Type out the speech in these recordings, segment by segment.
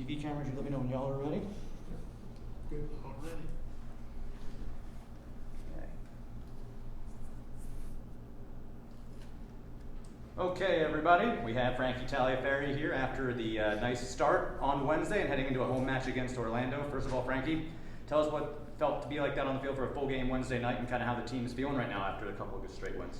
TV cameras, you let me know when y'all are ready. Good. All ready. Okay, everybody, we have Franke Tagliaferri here after the nice start on Wednesday and heading into a home match against Orlando. First of all, Franke, tell us what it felt to be like that on the field for a full game Wednesday night and kind of how the team's feeling right now after a couple of good straight wins.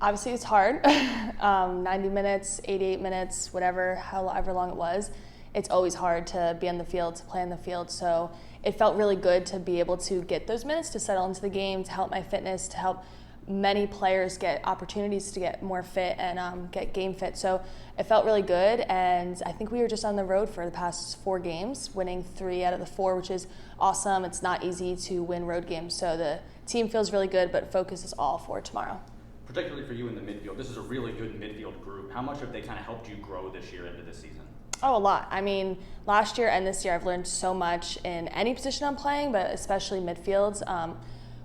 Obviously it's hard. 90 minutes, 88 minutes, whatever, however long it was. It's always hard to be on the field, to play on the field. So it felt really good to be able to get those minutes, to settle into the game, to help my fitness, to help many players get opportunities to get more fit and get game fit. So it felt really good, and I think we were just on the road for the past 4 games, winning 3 out of the 4, which is awesome. It's not easy to win road games, so the team feels really good, but focus is all for tomorrow. Particularly for you in the midfield, this is a really good midfield group. How much have they kind of helped you grow this year into this season? Oh, a lot. I mean, last year and this year I've learned so much in any position I'm playing, but especially midfields.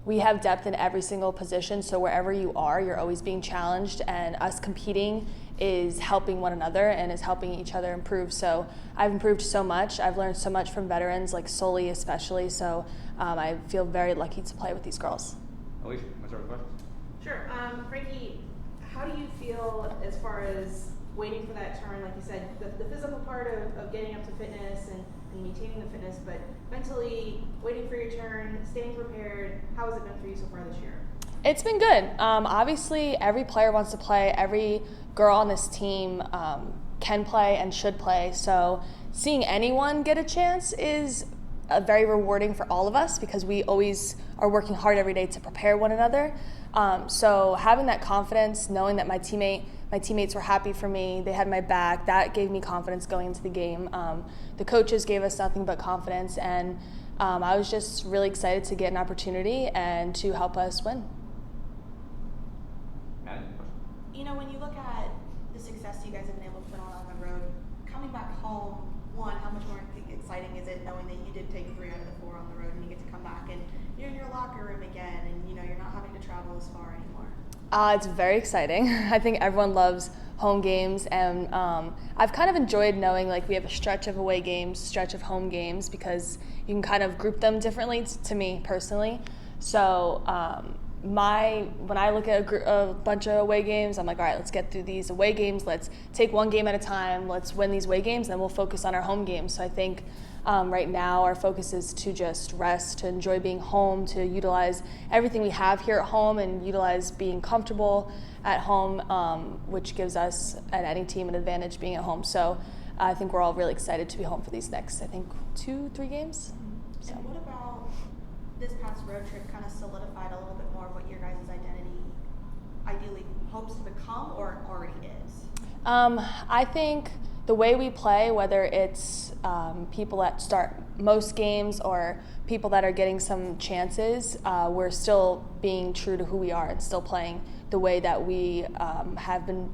We have depth in every single position, so wherever you are, you're always being challenged, and us competing is helping one another and is helping each other improve. So I've improved so much. I've learned so much from veterans, like Soli especially, so I feel very lucky to play with these girls. Alicia, want to start with questions? Sure. Franke, how do you feel as far as waiting for that turn? Like you said, the physical part of getting up to fitness and maintaining the fitness, but mentally waiting for your turn, staying prepared, how has it been for you so far this year? It's been good. Obviously, every player wants to play. Every girl on this team can play and should play. So seeing anyone get a chance is very rewarding for all of us because we always are working hard every day to prepare one another. So having that confidence, knowing that my teammates were happy for me, they had my back, that gave me confidence going into the game. The coaches gave us nothing but confidence, and I was just really excited to get an opportunity and to help us win. You know, when you look at the success you guys have been able to put on the road, coming back home, one, how much more exciting is it knowing that you did take 3 out of the 4 on the road and you get to come back and you're in your locker room again and you know you're not having to travel as far anymore? It's very exciting. I think everyone loves home games, and I've kind of enjoyed knowing like we have a stretch of away games, stretch of home games, because you can kind of group them differently to me personally. So when I look at a bunch of away games, I'm like, all right, let's get through these away games. Let's take one game at a time. Let's win these away games, and then we'll focus on our home games. So I think right now our focus is to just rest, to enjoy being home, to utilize everything we have here at home and utilize being comfortable at home, which gives us and any team an advantage being at home. So I think we're all really excited to be home for these next, 2-3 games. So. And what about this past road trip kind of solidified a little bit more what your guys' identity ideally hopes to become or already is? I think the way we play, whether it's people that start most games or people that are getting some chances, we're still being true to who we are and still playing the way that we have been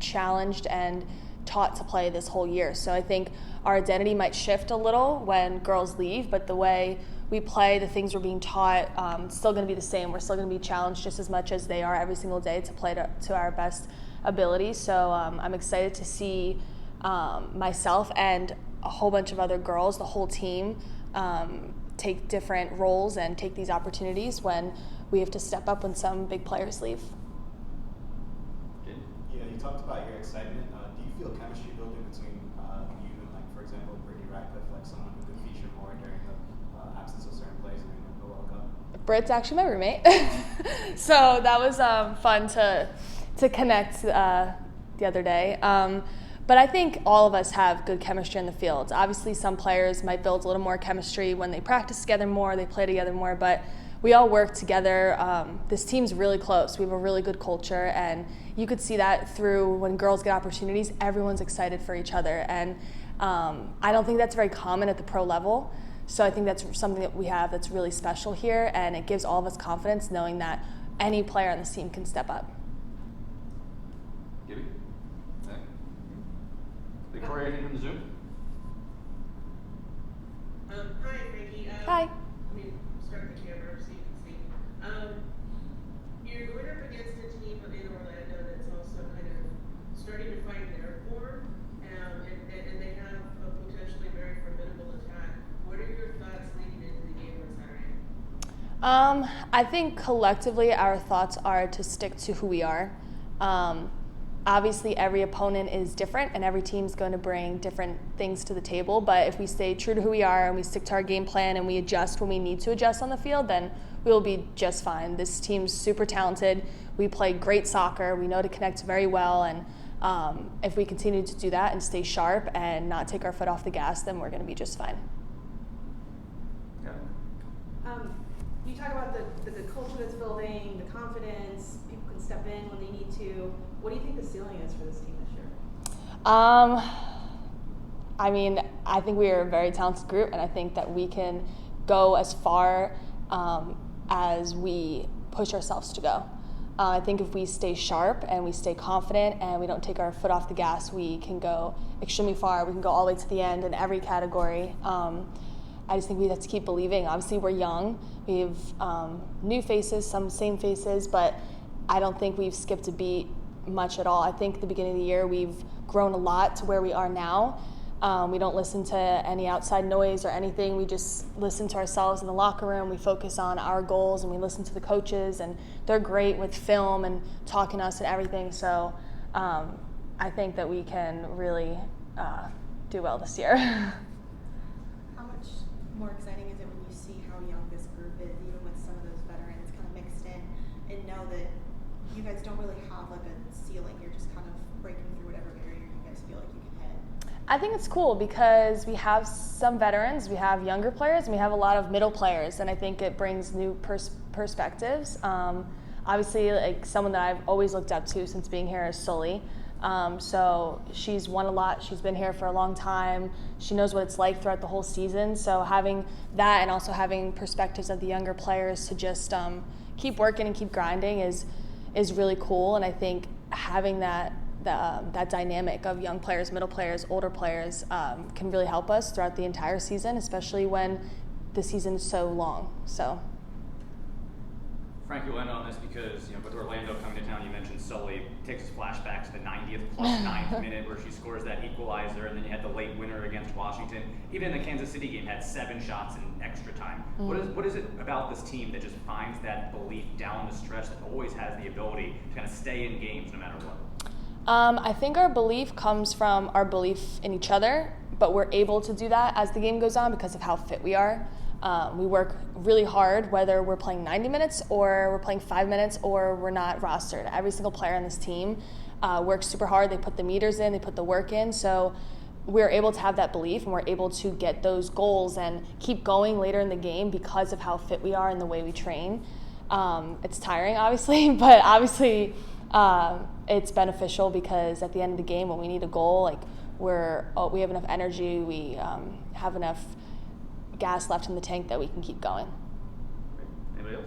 challenged and taught to play this whole year. So I think our identity might shift a little when girls leave, but the way we play, the things we're being taught, it's still going to be the same. We're still going to be challenged just as much as they are every single day to play to our best ability. So I'm excited to see myself and a whole bunch of other girls, the whole team, take different roles and take these opportunities when we have to step up when some big players leave. You know, you talked about your excitement. Do you feel chemistry building between you and, like, for example, Brittany Ratcliffe, like someone who could feature more during the absence of certain plays in the World Cup? Britt's actually my roommate, so that was fun to connect the other day. But I think all of us have good chemistry in the field. Obviously, some players might build a little more chemistry when they practice together more, they play together more, but we all work together. This team's really close. We have a really good culture, and you could see that through when girls get opportunities, everyone's excited for each other. And I don't think that's very common at the pro level. So I think that's something that we have that's really special here, and it gives all of us confidence knowing that any player on this team can step up. Gibby? Victoria, anything from the Zoom? Hi, Franke. Hi. Let me start the camera so you can see. You're going up against a team in Orlando that's also kind of starting to find their form, and they have a I think collectively our thoughts are to stick to who we are. Obviously, every opponent is different, and every team's going to bring different things to the table. But if we stay true to who we are and we stick to our game plan and we adjust when we need to adjust on the field, then we will be just fine. This team's super talented. We play great soccer. We know to connect very well, and if we continue to do that and stay sharp and not take our foot off the gas, then we're going to be just fine. You talk about the culture that's building, the confidence, people can step in when they need to. What do you think the ceiling is for this team this year? I mean, I think we are a very talented group, and I think that we can go as far as we push ourselves to go. I think if we stay sharp and we stay confident and we don't take our foot off the gas, we can go extremely far. We can go all the way to the end in every category. I just think we have to keep believing. Obviously, we're young. We have new faces, some same faces, but I don't think we've skipped a beat much at all. I think at the beginning of the year, we've grown a lot to where we are now. We don't listen to any outside noise or anything. We just listen to ourselves in the locker room. We focus on our goals, and we listen to the coaches, and they're great with film and talking to us and everything. So I think that we can really do well this year. How much more exciting is it when you see how young this group is, even with some of those veterans kind of mixed in, and know that you guys don't really have like a ceiling, you're just kind of breaking through whatever area you guys feel like you can hit? I think it's cool because we have some veterans, we have younger players, and we have a lot of middle players, and I think it brings new perspectives. Obviously, like someone that I've always looked up to since being here is Sully. So she's won a lot. She's been here for a long time. She knows what it's like throughout the whole season. So having that and also having perspectives of the younger players to just keep working and keep grinding is really cool. And I think having that dynamic of young players, middle players, older players can really help us throughout the entire season, especially when the season is so long. So. Frank, you'll end on this because, with Orlando coming to town, you mentioned Sully. Takes us flashbacks to the 90th plus 9th minute where she scores that equalizer, and then you had the late winner against Washington. Even in the Kansas City game, had 7 shots in extra time. What is it about this team that just finds that belief down the stretch that always has the ability to kind of stay in games no matter what? I think our belief comes from our belief in each other, but we're able to do that as the game goes on because of how fit we are. We work really hard, whether we're playing 90 minutes or we're playing 5 minutes or we're not rostered. Every single player on this team works super hard. They put the meters in, they put the work in. So we're able to have that belief, and we're able to get those goals and keep going later in the game because of how fit we are and the way we train. It's tiring, obviously, but obviously it's beneficial because at the end of the game, when we need a goal, like we have enough energy, we have enough gas left in the tank that we can keep going. Anybody else?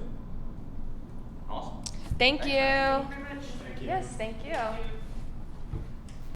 Awesome. Thank you. Thank you very much. Thank you. Yes, thank you.